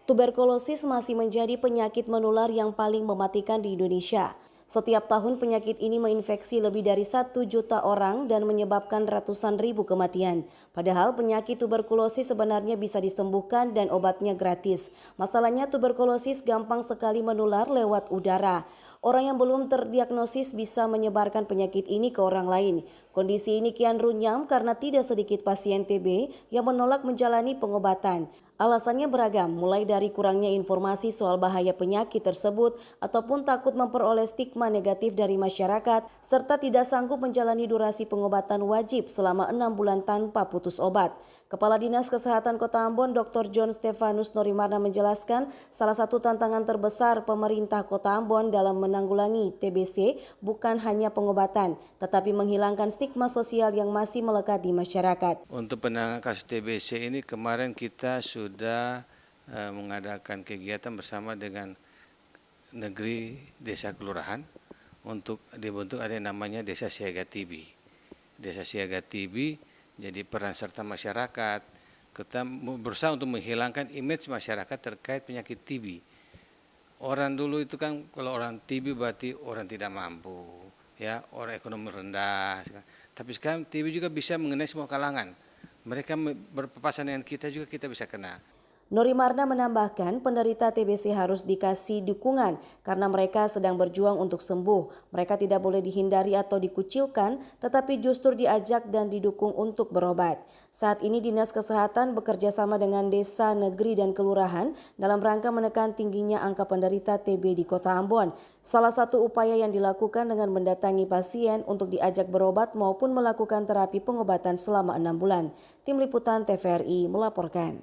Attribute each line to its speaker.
Speaker 1: Tuberkulosis masih menjadi penyakit menular yang paling mematikan di Indonesia. Setiap tahun penyakit ini menginfeksi lebih dari 1 juta orang dan menyebabkan ratusan ribu kematian. Padahal penyakit tuberkulosis sebenarnya bisa disembuhkan dan obatnya gratis. Masalahnya tuberkulosis gampang sekali menular lewat udara. Orang yang belum terdiagnosis bisa menyebarkan penyakit ini ke orang lain. Kondisi ini kian runyam karena tidak sedikit pasien TB yang menolak menjalani pengobatan. Alasannya beragam, mulai dari kurangnya informasi soal bahaya penyakit tersebut ataupun takut memperoleh stigma negatif dari masyarakat, serta tidak sanggup menjalani durasi pengobatan wajib selama 6 bulan tanpa putus obat. Kepala Dinas Kesehatan Kota Ambon, Dr. John Stefanus Norimarna menjelaskan, salah satu tantangan terbesar pemerintah Kota Ambon dalam menanggulangi TBC bukan hanya pengobatan, tetapi menghilangkan stigma sosial yang masih melekat di masyarakat.
Speaker 2: Untuk penanganan kasus TBC ini kemarin kita sudah mengadakan kegiatan bersama dengan negeri desa kelurahan untuk dibentuk ada yang namanya Desa Siaga TB. Desa Siaga TB jadi peran serta masyarakat. Kita berusaha untuk menghilangkan image masyarakat terkait penyakit TB. Orang dulu itu kan kalau orang TB berarti orang tidak mampu, ya orang ekonomi rendah. Tapi sekarang TB juga bisa mengenai semua kalangan. Mereka berpapasan dengan kita juga kita bisa kena.
Speaker 1: Norimarna menambahkan penderita TBC harus dikasih dukungan karena mereka sedang berjuang untuk sembuh. Mereka tidak boleh dihindari atau dikucilkan, tetapi justru diajak dan didukung untuk berobat. Saat ini Dinas Kesehatan bekerja sama dengan desa, negeri, dan kelurahan dalam rangka menekan tingginya angka penderita TB di Kota Ambon. Salah satu upaya yang dilakukan dengan mendatangi pasien untuk diajak berobat maupun melakukan terapi pengobatan selama 6 bulan. Tim Liputan TVRI melaporkan.